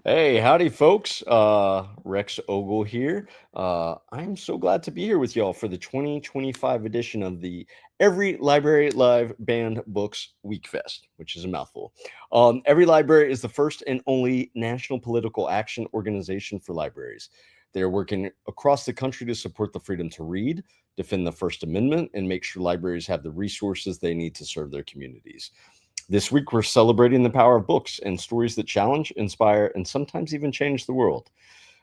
Hey, howdy, folks. Rex Ogle here. I'm so glad to be here with y'all for the 2025 edition of the Every Library Live Banned Books Week Fest, which is a mouthful. Every Library is the first and only national political action organization for libraries. They are working across the country to support the freedom to read, defend the First Amendment, and make sure libraries have the resources they need to serve their communities. This week, we're celebrating the power of books and stories that challenge, inspire, and sometimes even change the world.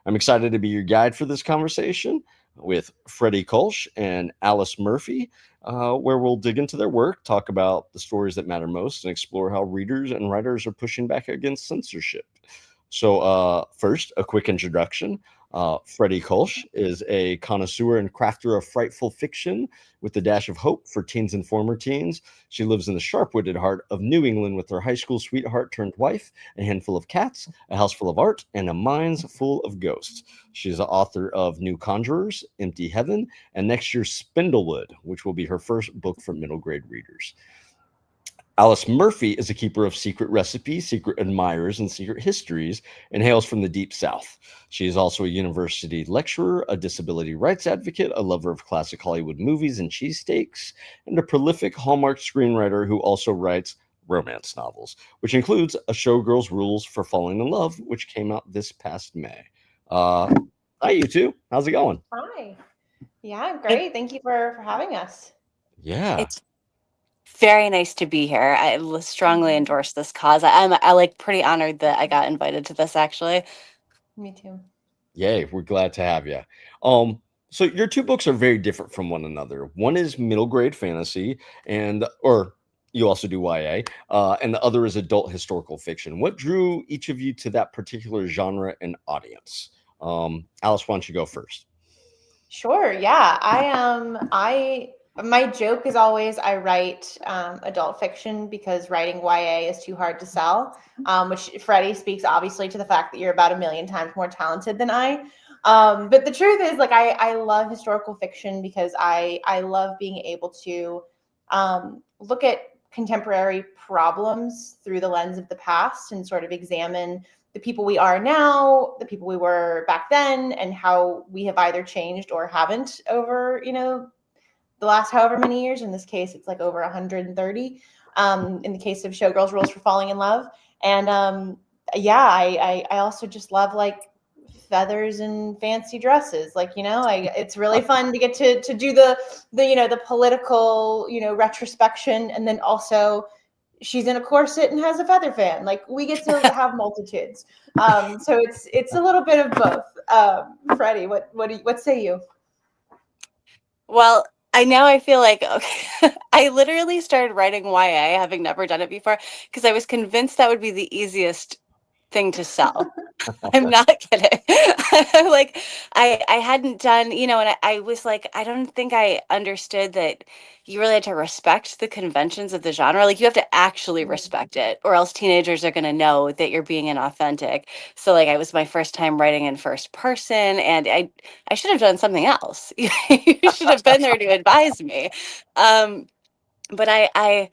I'm excited to be your guide for this conversation with Freddie Kölsch and Alice Murphy, where we'll dig into their work, talk about the stories that matter most, and explore how readers and writers are pushing back against censorship. So, first, a quick introduction. Freddie Kölsch is a connoisseur and crafter of frightful fiction with a dash of hope for teens and former teens. She lives in the sharp-witted heart of New England with her high school sweetheart turned wife, a handful of cats, a house full of art, and a mind full of ghosts. She's the author of New Conjurers, Empty Heaven, and next year's Spindlewood, which will be her first book for middle grade readers. Alice Murphy is a keeper of secret recipes, secret admirers, and secret histories, and hails from the Deep South. She is also a university lecturer, a disability rights advocate, a lover of classic Hollywood movies and cheesesteaks, and a prolific Hallmark screenwriter who also writes romance novels, which includes A Showgirl's Rules for Falling in Love, which came out this past May. Hi, you two. How's it going? Hi. Yeah, It, great. Thank you for having us. Yeah. it's very nice to be here. Strongly endorse this cause. I like pretty honored that I got invited to this actually. Me too. Yay, we're glad to have you. So your two books are very different from one another. One is middle grade fantasy, and or you also do YA, and the other is adult historical fiction. What drew each of you to that particular genre and audience? Alice, why don't you go first? Sure. Yeah. My joke is always I write adult fiction because writing YA is too hard to sell, which Freddie speaks obviously to the fact that you're about a million times more talented than I. But the truth is, like, I love historical fiction because I love being able to look at contemporary problems through the lens of the past and sort of examine the people we are now, the people we were back then, and how we have either changed or haven't over, the last however many years. In this case, it's like over 130. In the case of Showgirl's Rules for Falling in Love. And yeah, I also just love like feathers and fancy dresses. Like, it's really fun to get to do the political, retrospection. And then also she's in a corset and has a feather fan. Like, we get to have multitudes. So it's a little bit of both. Freddie, what say you? Well, I feel like okay, I literally started writing YA having never done it before because I was convinced that would be the easiest thing to sell. I'm not kidding. Like I hadn't done, and I was like, I don't think I understood that you really had to respect the conventions of the genre. Like you have to actually respect it, or else teenagers are going to know that you're being inauthentic. So like it was my first time writing in first person, and I should have done something else. You should have been there to advise me. Um, but I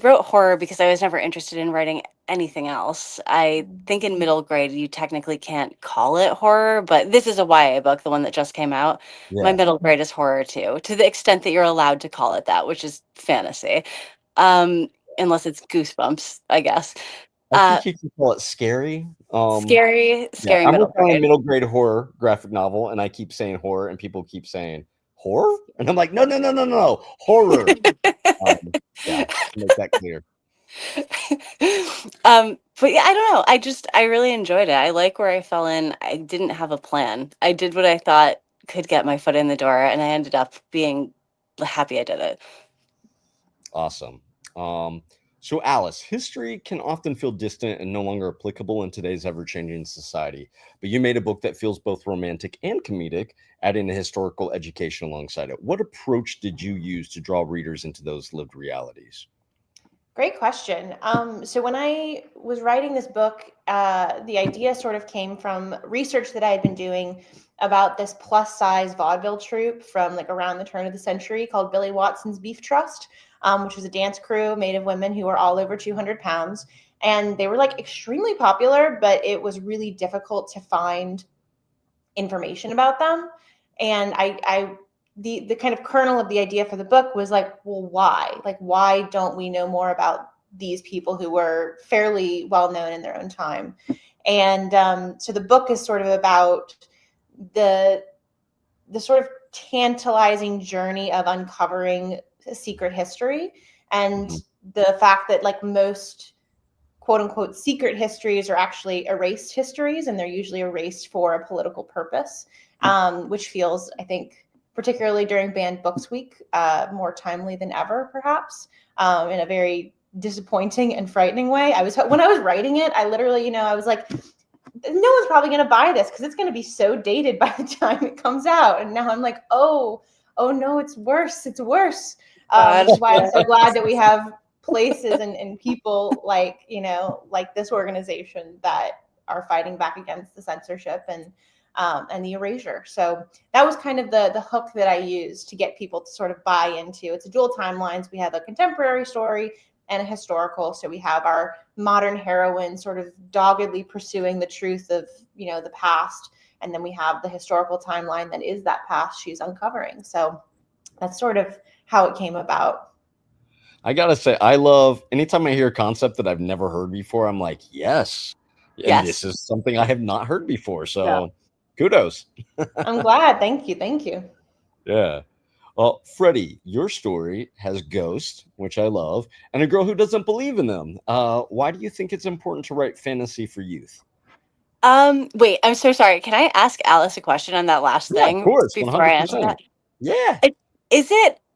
wrote horror because I was never interested in writing anything else. I think in middle grade you technically can't call it horror, but this is a YA book, the one that just came out. My Yeah, middle grade is horror too, to the extent that you're allowed to call it that, which is fantasy. Um, Unless it's Goosebumps, I guess. I Uh, think you can call it scary. scary, Yeah, scary I'm middle working on a grade. middle grade horror graphic novel, and I keep saying horror, and people keep saying horror, and I'm like, no, no, no, no, no, horror. Yeah, to make that clear. But yeah, I don't know. I really enjoyed it. I like where I fell in. I didn't have a plan. I did what I thought could get my foot in the door, and I ended up being happy I did it. Awesome. Um, so, Alice, history can often feel distant and no longer applicable in today's ever changing society. But you made a book that feels both romantic and comedic, adding a historical education alongside it. What approach did you use to draw readers into those lived realities? Great question. So when I was writing this book, the idea sort of came from research that I had been doing about this plus size vaudeville troupe from like around the turn of the century called Billy Watson's Beef Trust. which was a dance crew made of women who were all over 200 pounds. And they were like extremely popular, but it was really difficult to find information about them. And the kind of kernel of the idea for the book was like, well, why? Like, why don't we know more about these people who were fairly well known in their own time? And so the book is sort of about the sort of tantalizing journey of uncovering a secret history, and the fact that like most quote unquote secret histories are actually erased histories, and they're usually erased for a political purpose, which feels, I think, particularly during Banned Books Week, more timely than ever, perhaps, in a very disappointing and frightening way. When I was writing it, I literally, I was like, no one's probably going to buy this because it's going to be so dated by the time it comes out. And now I'm like, oh no, it's worse. It's worse. Which is why I'm so glad that we have places and people like, like this organization that are fighting back against the censorship and the erasure. So that was kind of the hook that I used to get people to sort of buy into. It's a dual timelines. We have a contemporary story and a historical. So we have our modern heroine sort of doggedly pursuing the truth of, the past. And then we have the historical timeline that is that past she's uncovering. So that's sort of how it came about. I gotta say, I love anytime I hear a concept that I've never heard before, I'm like, yes. And this is something I have not heard before. So kudos. I'm glad. Thank you. Yeah. Freddie, your story has ghosts, which I love, and a girl who doesn't believe in them. Why do you think it's important to write fantasy for youth? Wait, I'm so sorry. Can I ask Alice a question on that last thing of course, before I answer 100%. that? Yeah.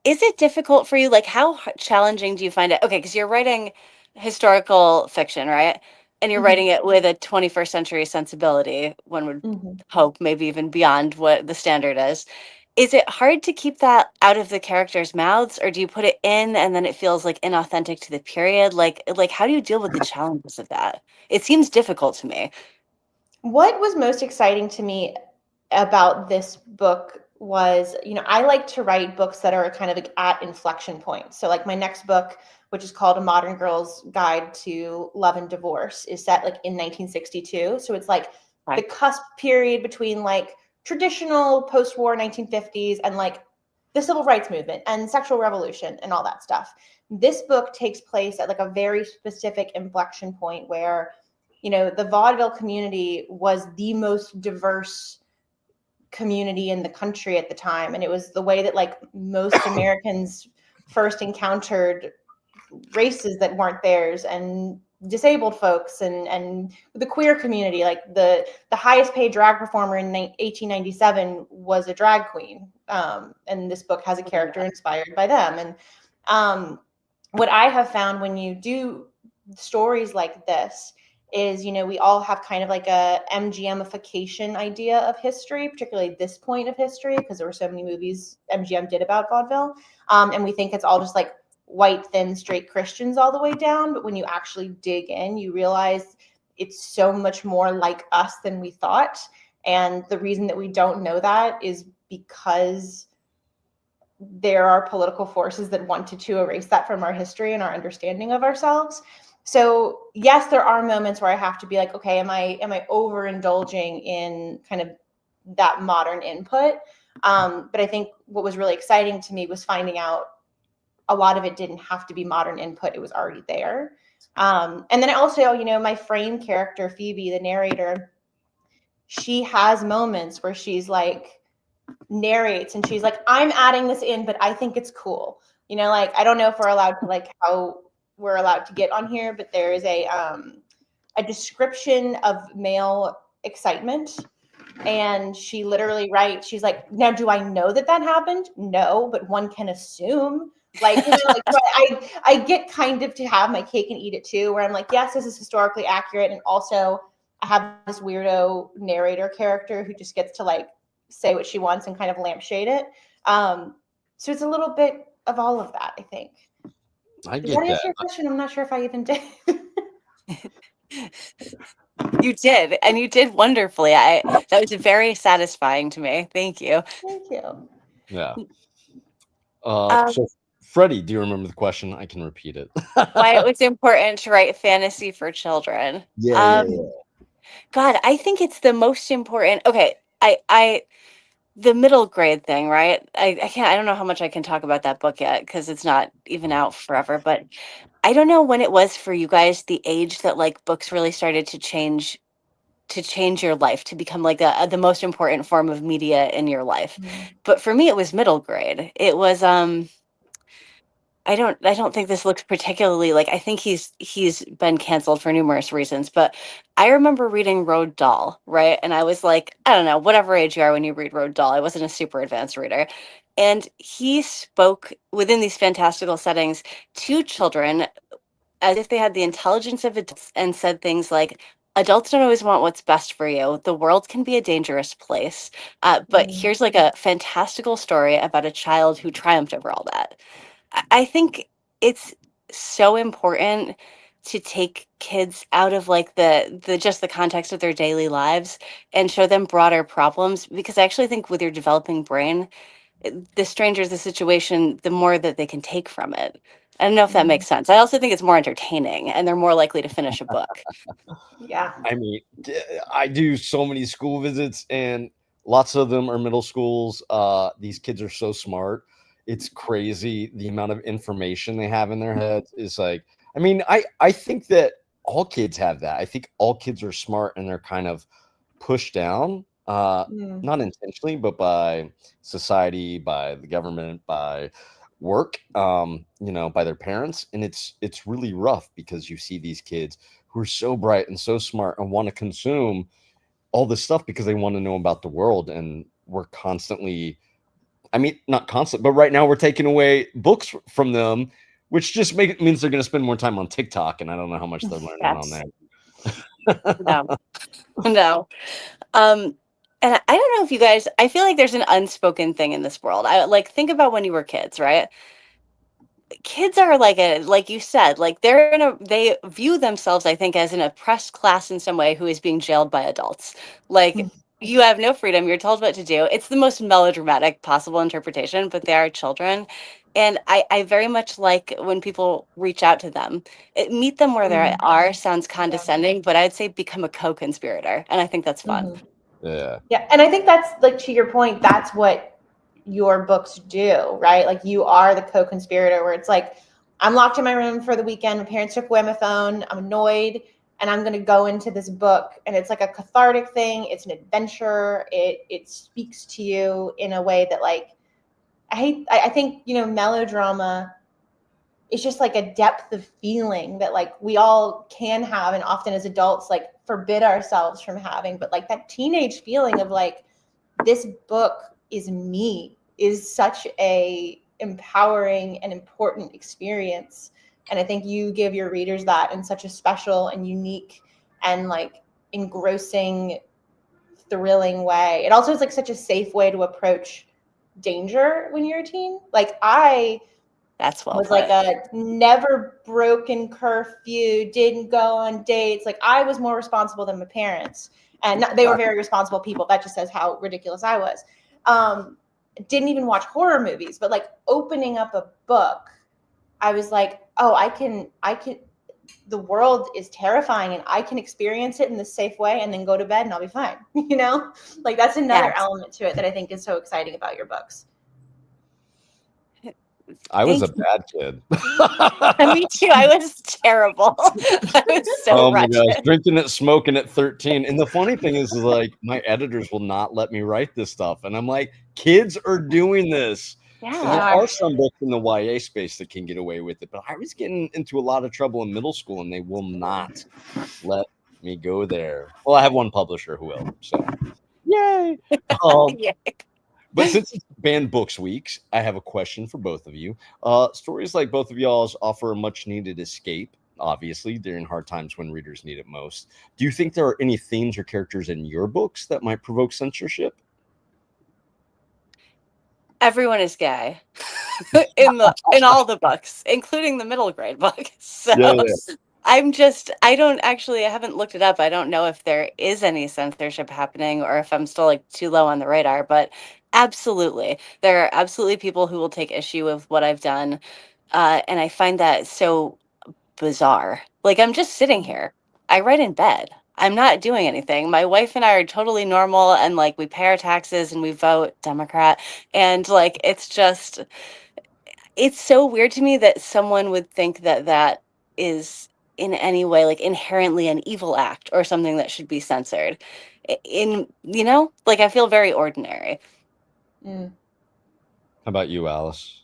Is it difficult for you? Like, how challenging do you find it? Okay, because you're writing historical fiction, right? And you're writing it with a 21st century sensibility, one would hope, maybe even beyond what the standard is. Is it hard to keep that out of the characters' mouths, or do you put it in and then it feels like inauthentic to the period? Like how do you deal with the challenges of that? It seems difficult to me. What was most exciting to me about this book was, I like to write books that are kind of like at inflection points. So like my next book, which is called A Modern Girl's Guide to Love and Divorce, is set like in 1962. So it's like the cusp period between like traditional post-war 1950s and like the civil rights movement and sexual revolution and all that stuff. This book takes place at like a very specific inflection point where, the vaudeville community was the most diverse community in the country at the time. And it was the way that like most Americans first encountered races that weren't theirs, and disabled folks and the queer community. Like the highest paid drag performer in 1897 was a drag queen. And this book has a character inspired by them. And what I have found when you do stories like this is, we all have kind of like a MGMification idea of history, particularly this point of history, because there were so many movies MGM did about vaudeville. And we think it's all just like white, thin, straight Christians all the way down. But when you actually dig in, you realize it's so much more like us than we thought. And the reason that we don't know that is because there are political forces that wanted to erase that from our history and our understanding of ourselves. So yes, there are moments where I have to be like, okay, am I overindulging in kind of that modern input? But I think what was really exciting to me was finding out a lot of it didn't have to be modern input. It was already there. And then I also, my frame character, Phoebe, the narrator, she has moments where she's like, narrates and she's like, I'm adding this in, but I think it's cool. Like, I don't know if we're allowed to, like, how we're allowed to get on here, but there is a description of male excitement. And she literally writes, she's like, now, do I know that happened? No, but one can assume. Like, like, but I get kind of to have my cake and eat it too, where I'm like, yes, this is historically accurate. And also I have this weirdo narrator character who just gets to like say what she wants and kind of lampshade it. So it's a little bit of all of that, I think. Does that answer your question? I'm not sure if I even did. You did, and you did wonderfully. That was very satisfying to me. Thank you. Thank you. Yeah. So Freddie, do you remember the question? I can repeat it. Why it was important to write fantasy for children. Yeah. God, I think it's the most important. Okay, I the middle grade thing, right? I can't. I don't know how much I can talk about that book yet because it's not even out forever. But I don't know when it was for you guys, the age that like books really started to change your life, to become like the most important form of media in your life. But for me, it was middle grade. It was I don't think this looks particularly like, I think he's been canceled for numerous reasons, but I remember reading Roald Dahl, right? And I was like, I don't know, whatever age you are when you read Roald Dahl, I wasn't a super advanced reader. And he spoke within these fantastical settings to children as if they had the intelligence of adults and said things like, adults don't always want what's best for you. The world can be a dangerous place. But here's like a fantastical story about a child who triumphed over all that. I think it's so important to take kids out of like the just the context of their daily lives and show them broader problems, because I actually think with your developing brain, the stranger the situation, the more that they can take from it. I don't know if that makes sense. I also think it's more entertaining and they're more likely to finish a book. Yeah. I mean, I do so many school visits, and lots of them are middle schools. These kids are so smart. It's crazy the amount of information they have in their heads. Is like, I mean, I think that all kids have that. I think all kids are smart, and they're kind of pushed down, not intentionally, but by society, by the government, by work, by their parents. And it's really rough because you see these kids who are so bright and so smart and want to consume all this stuff because they want to know about the world. And we're constantly, I mean, not constant, but right now we're taking away books from them, which just means they're going to spend more time on TikTok. And I don't know how much they're learning on there. No, no. And I don't know if you guys, I feel like there's an unspoken thing in this world. I like, think about when you were kids, right? Kids are like you said, like they view themselves, I think, as an oppressed class in some way who is being jailed by adults. Like, you have no freedom, you're told what to do. It's the most melodramatic possible interpretation, but they are children. And I very much like when people reach out to them. Meet them where they are sounds condescending, but I'd say become a co-conspirator. And I think that's fun. Yeah. And I think that's, like, to your point, that's what your books do, right? Like, you are the co-conspirator, where it's like, I'm locked in my room for the weekend, my parents took away my phone, I'm annoyed, and I'm going to go into this book. And it's like a cathartic thing, it's an adventure, it speaks to you in a way that, like, I think melodrama is just like a depth of feeling that, like, we all can have, and often as adults, like, forbid ourselves from having. But like, that teenage feeling of like, this book is me, is such a empowering and important experience. And I think you give your readers that in such a special and unique and like engrossing, thrilling way. It also is like such a safe way to approach danger when you're a teen. Like, That's well was put. like a never broken curfew, didn't go on dates. Like, I was more responsible than my parents, and they were very responsible people. That just says how ridiculous I was. Didn't even watch horror movies, but like, opening up a book, I was like, oh, I can, the world is terrifying and I can experience it in this safe way and then go to bed and I'll be fine. Like, that's another element to it that I think is so exciting about your books. I was a bad kid. Me too. I was terrible. I was so my gosh, wretched. drinking it, smoking at 13. And the funny thing is like, my editors will not let me write this stuff. And I'm like, kids are doing this. And there are some books in the YA space that can get away with it. But I was getting into a lot of trouble in middle school, and they will not let me go there. Well, I have one publisher who will. So, yay. But since it's banned books weeks, I have a question for both of you. Stories like both of y'all's offer a much needed escape, obviously, during hard times when readers need it most. Do you think there are any themes or characters in your books that might provoke censorship? Everyone is gay in all the books, including the middle grade book. So I haven't looked it up. I don't know if there is any censorship happening or if I'm still like too low on the radar, but absolutely. There are absolutely people who will take issue with what I've done. And I find that so bizarre. Like, I'm just sitting here. I write in bed. I'm not doing anything. My wife and I are totally normal and like we pay our taxes and we vote Democrat. And like, it's so weird to me that someone would think that that is in any way like inherently an evil act or something that should be censored. Like I feel very ordinary. Mm. How about you, Alice?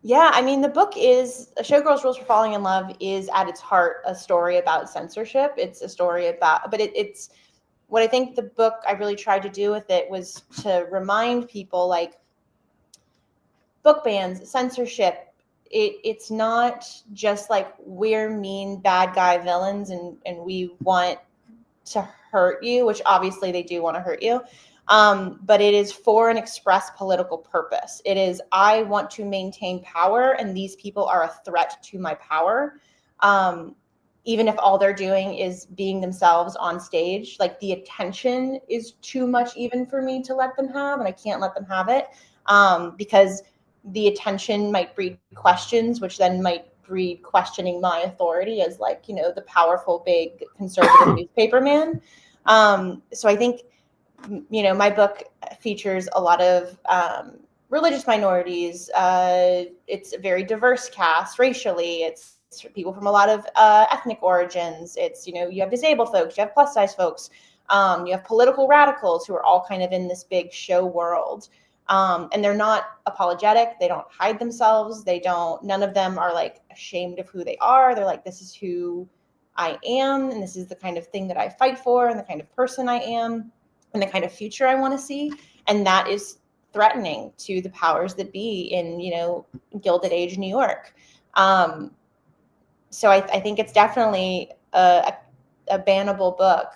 Yeah, I mean, the book is A Showgirl's Rules for Falling in Love is at its heart a story about censorship. It's a story about, but it's what I think the book I really tried to do with it was to remind people like book bans, censorship. It's not just like we're mean bad guy villains and we want to hurt you, which obviously they do want to hurt you. But it is for an express political purpose. It is, I want to maintain power, and these people are a threat to my power. Even if all they're doing is being themselves on stage, like the attention is too much even for me to let them have, and I can't let them have it because the attention might breed questions, which then might breed questioning my authority as like, the powerful, big conservative newspaper man. So I think, my book features a lot of religious minorities. It's a very diverse cast racially. It's people from a lot of ethnic origins. It's, you have disabled folks, you have plus size folks, you have political radicals who are all kind of in this big show world. And they're not apologetic. They don't hide themselves. None of them are like ashamed of who they are. They're like, this is who I am. And this is the kind of thing that I fight for and the kind of person I am and the kind of future I want to see. And that is threatening to the powers that be in, Gilded Age New York. So I think it's definitely a bannable book.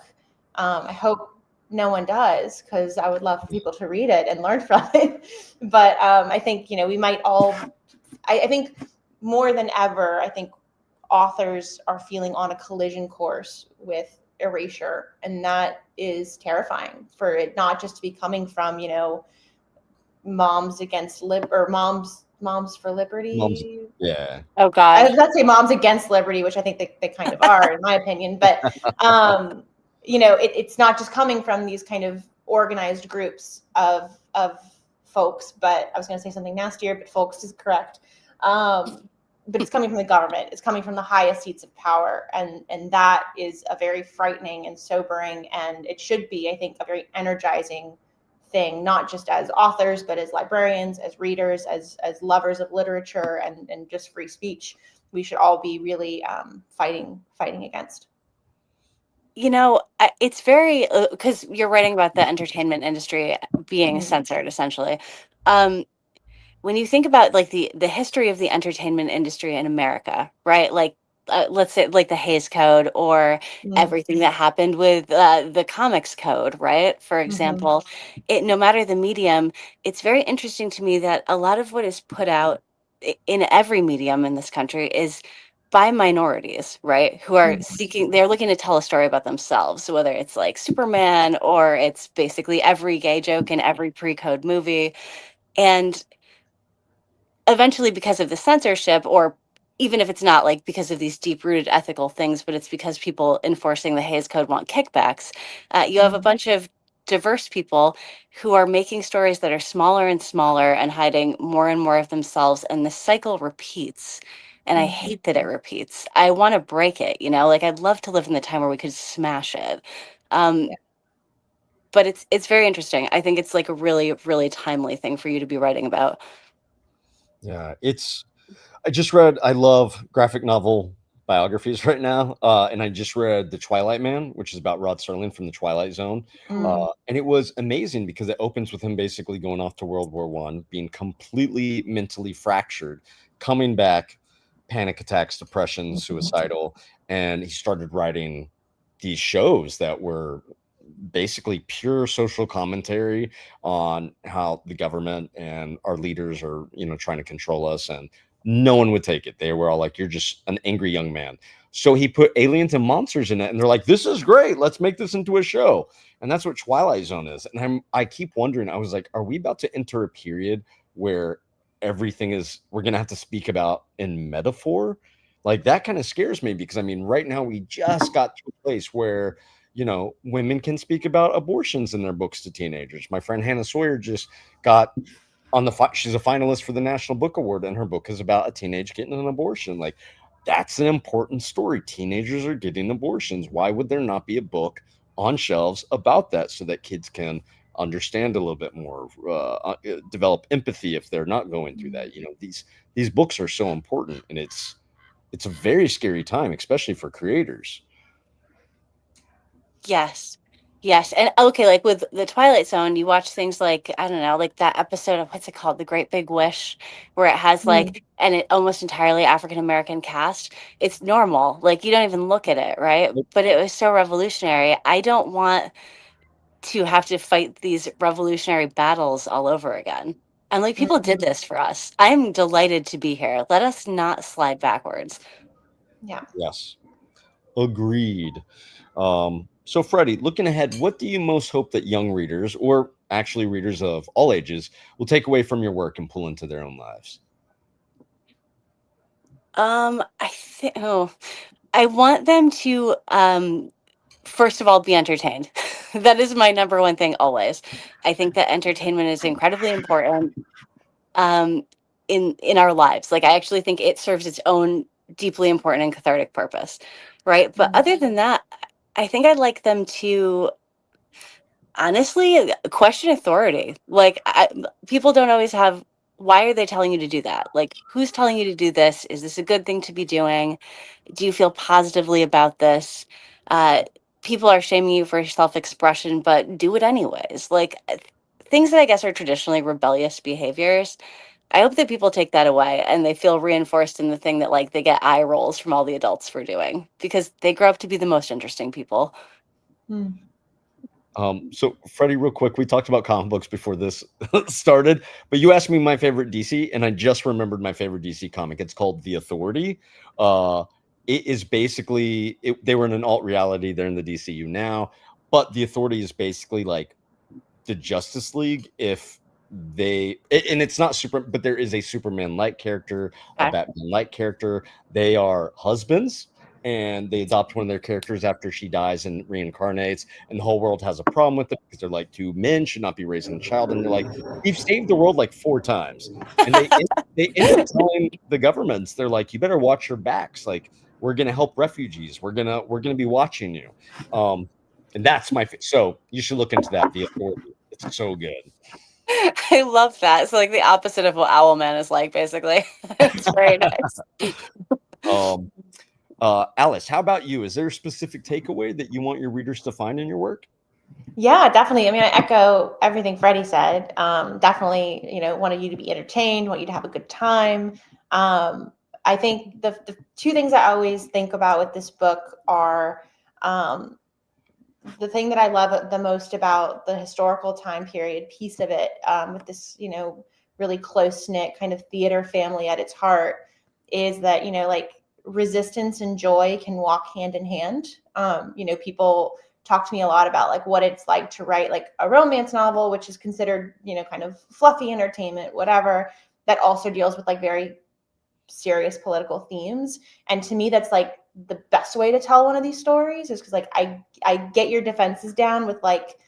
I hope no one does, because I would love for people to read it and learn from it. But I think, we might all, I think more than ever, I think authors are feeling on a collision course with erasure. And that is terrifying for it not just to be coming from, moms against or moms for Mom's, liberty. yeah. Oh I God. was about to say moms against liberty, which I think they kind of are, in my opinion. But, it's not just coming from these kind of organized groups of folks, but I was going to say something nastier, but folks is correct. But it's coming from the government. It's coming from the highest seats of power. And that is a very frightening and sobering, and it should be, I think, a very energizing thing, not just as authors, but as librarians, as readers, as lovers of literature and just free speech. We should all be really fighting against. It's very because you're writing about the entertainment industry being Mhm. censored, essentially. When you think about like the history of the entertainment industry in America, right? Like let's say like the Hays Code or Mhm. everything that happened with the Comics Code, right? For Mhm. example, no matter the medium, it's very interesting to me that a lot of what is put out in every medium in this country is by minorities, right? Who are they're looking to tell a story about themselves, whether it's like Superman or it's basically every gay joke in every pre-code movie. And eventually, because of the censorship, or even if it's not like because of these deep rooted ethical things, but it's because people enforcing the Hays Code want kickbacks, you have a bunch of diverse people who are making stories that are smaller and smaller and hiding more and more of themselves. And the cycle repeats. And I hate that it repeats. I want to break it, like I'd love to live in the time where we could smash it. Yeah. But it's very interesting. I think it's like a really, really timely thing for you to be writing about. Yeah, I love graphic novel biographies right now. And I just read The Twilight Man, which is about Rod Serling from the Twilight Zone. And it was amazing because it opens with him basically going off to World War One, being completely mentally fractured, coming back, panic attacks, depression, suicidal. And he started writing these shows that were basically pure social commentary on how the government and our leaders are, trying to control us. And no one would take it. They were all like, "You're just an angry young man." So he put aliens and monsters in it, and they're like, "This is great. Let's make this into a show." And that's what Twilight Zone is. And I keep wondering. I was like, "Are we about to enter a period where everything is we're gonna have to speak about in metaphor?" Like that kind of scares me because I mean, right now we just got to a place where women can speak about abortions in their books to teenagers. My friend Hannah Sawyer just got on she's a finalist for the National Book Award, and her book is about a teenage getting an abortion. Like that's an important story. Teenagers are getting abortions. Why would there not be a book on shelves about that so that kids can understand a little bit more, develop empathy if they're not going through that? These books are so important, and it's a very scary time, especially for creators. Yes. Yes. And okay, like with the Twilight Zone, you watch things like, I don't know, like that episode of what's it called? The Great Big Wish, where it has like an almost entirely African American cast. It's normal. Like you don't even look at it, right? But it was so revolutionary. I don't want to have to fight these revolutionary battles all over again. And like people did this for us. I'm delighted to be here. Let us not slide backwards. Yeah. Yes. Agreed. So, Freddie, looking ahead, what do you most hope that young readers, or actually readers of all ages, will take away from your work and pull into their own lives? I think I want them to first of all be entertained. That is my number one thing always. I think that entertainment is incredibly important um in our lives. Like I actually think it serves its own deeply important and cathartic purpose, right? But other than that, I think I'd like them to honestly question authority. Like people don't always have, why are they telling you to do that? Like who's telling you to do this? Is this a good thing to be doing? Do you feel positively about this? uh People are shaming you for self-expression, but do it anyways. Like things that I guess are traditionally rebellious behaviors, I hope that people take that away and they feel reinforced in the thing that like they get eye rolls from all the adults for doing, because they grow up to be the most interesting people. So Freddie, real quick, we talked about comic books before this started, but you asked me my favorite DC, and I just remembered my favorite DC comic. It's called The Authority. It is basically they were in an alt reality. They're in the DCU now, but The Authority is basically like the Justice League if and it's not super, but there is a Superman like character, a Okay. Batman like character. They are husbands, and they adopt one of their characters after she dies and reincarnates, and the whole world has a problem with it because they're like, two men should not be raising a child, and they're like, we've saved the world like 4 times, and they end up telling the governments, they're like, you better watch your backs, like we're gonna help refugees, we're gonna be watching you. And that's so you should look into that. The Authority. It's so good. I love that. So like the opposite of what Owlman is like, basically. It's very nice. Um, Alice, how about you? Is there a specific takeaway that you want your readers to find in your work? Yeah, definitely. I mean, I echo everything Freddie said. Definitely, wanted you to be entertained, want you to have a good time. I think the two things I always think about with this book are the thing that I love the most about the historical time period piece of it, with this, really close knit kind of theater family at its heart, is that, like resistance and joy can walk hand in hand. People talk to me a lot about like what it's like to write like a romance novel, which is considered, kind of fluffy entertainment, whatever, that also deals with like very serious political themes. And to me, that's like the best way to tell one of these stories, is because like I get your defenses down with like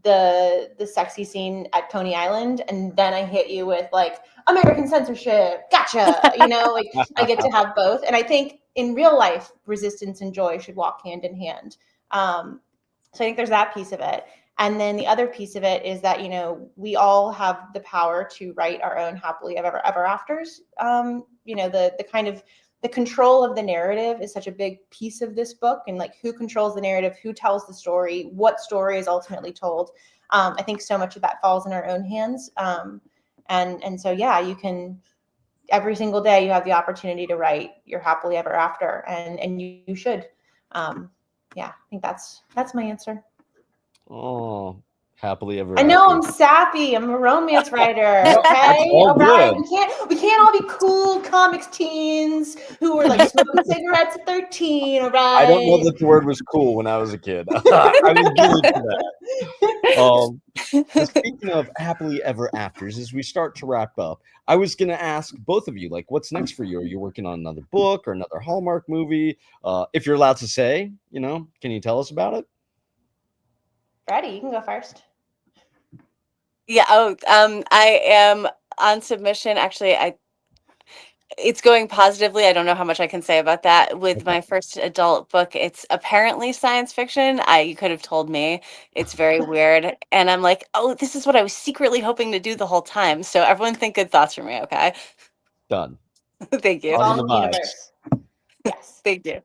the sexy scene at Coney Island, and then I hit you with like American censorship, gotcha. Like I get to have both. And I think in real life, resistance and joy should walk hand in hand. So I think there's that piece of it. And then the other piece of it is that, we all have the power to write our own happily ever afters. The kind of the control of the narrative is such a big piece of this book, and like who controls the narrative, who tells the story, what story is ultimately told. I think so much of that falls in our own hands. And so, yeah, you can, every single day you have the opportunity to write your happily ever after, and you should. Yeah, I think that's my answer. Oh, Happily ever I know after. I'm sappy. I'm a romance writer. No, Okay, that's all all right. good. We can't all be cool comics teens who were like smoking cigarettes at 13. All I don't know right. that the word was cool when I was a kid. I would give it to that. But speaking of happily ever afters, as we start to wrap up, I was going to ask both of you, like, what's next for you? Are you working on another book or another Hallmark movie? If you're allowed to say, can you tell us about it? Freddie, you can go first. Yeah. Oh, I am on submission. Actually, it's going positively. I don't know how much I can say about that. With my first adult book, it's apparently science fiction. You could have told me. It's very weird. And I'm like, oh, this is what I was secretly hoping to do the whole time. So everyone think good thoughts for me, okay? Done. Thank you. It's all in Positive the vibes. universe. Yes. Thank you.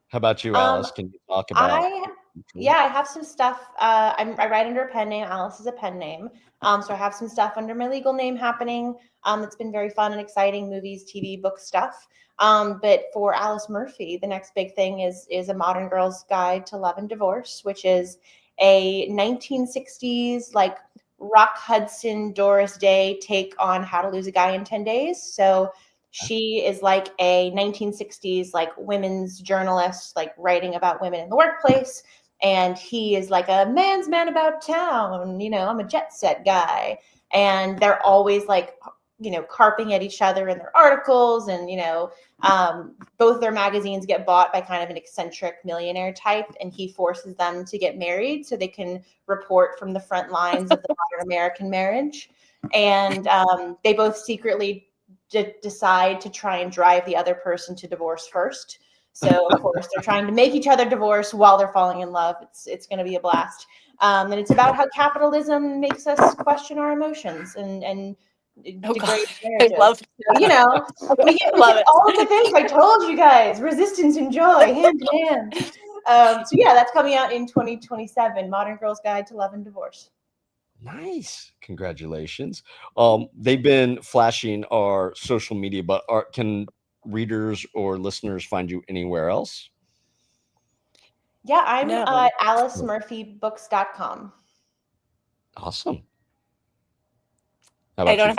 How about you, Alice? Can you talk about? I have some stuff. I write under a pen name. Alice is a pen name. So I have some stuff under my legal name happening. It's been very fun and exciting. Movies, TV, book stuff. But for Alice Murphy, the next big thing is A Modern Girl's Guide to Love and Divorce, which is a 1960s like Rock Hudson, Doris Day take on How to Lose a Guy in 10 Days. So she is like a 1960s like women's journalist, like writing about women in the workplace. And he is like a man's man about town. I'm a jet set guy. And they're always like, carping at each other in their articles. And, both their magazines get bought by kind of an eccentric millionaire type. And he forces them to get married so they can report from the front lines of the modern American marriage. And they both secretly decide to try and drive the other person to divorce first. So of course they're trying to make each other divorce while they're falling in love. It's going to be a blast. And it's about how capitalism makes us question our emotions and degrade marriages. I love So, we get all of the things I told you guys: resistance and joy, hand in hand. So yeah, that's coming out in 2027. Modern Girl's Guide to Love and Divorce. Nice. Congratulations. They've been flashing our social media, but can readers or listeners find you anywhere else? Yeah, I'm at alicemurphybooks.com. Awesome. I don't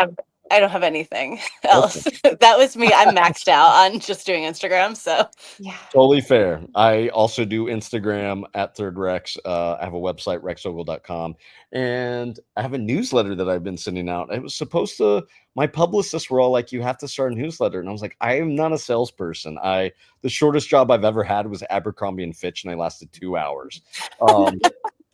have anything else. That was me. I'm maxed out on just doing Instagram. So yeah, totally fair. I also do Instagram at Third Rex. I have a website, rexogle.com, and I have a newsletter that I've been sending out. It was supposed to, my publicists were all like, you have to start a newsletter. And I was like, I am not a salesperson. The shortest job I've ever had was Abercrombie and Fitch, and I lasted 2 hours.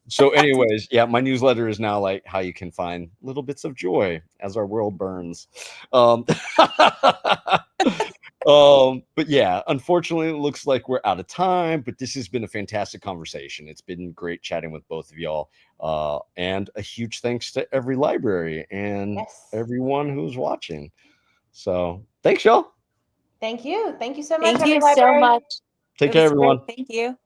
So anyways, yeah, my newsletter is now like how you can find little bits of joy as our world burns. But yeah, unfortunately, it looks like we're out of time, but this has been a fantastic conversation. It's been great chatting with both of y'all. And a huge thanks to every library and everyone who's watching. So thanks, y'all. Thank you. Thank you so much. Thank you so much. Take care, everyone. Great. Thank you.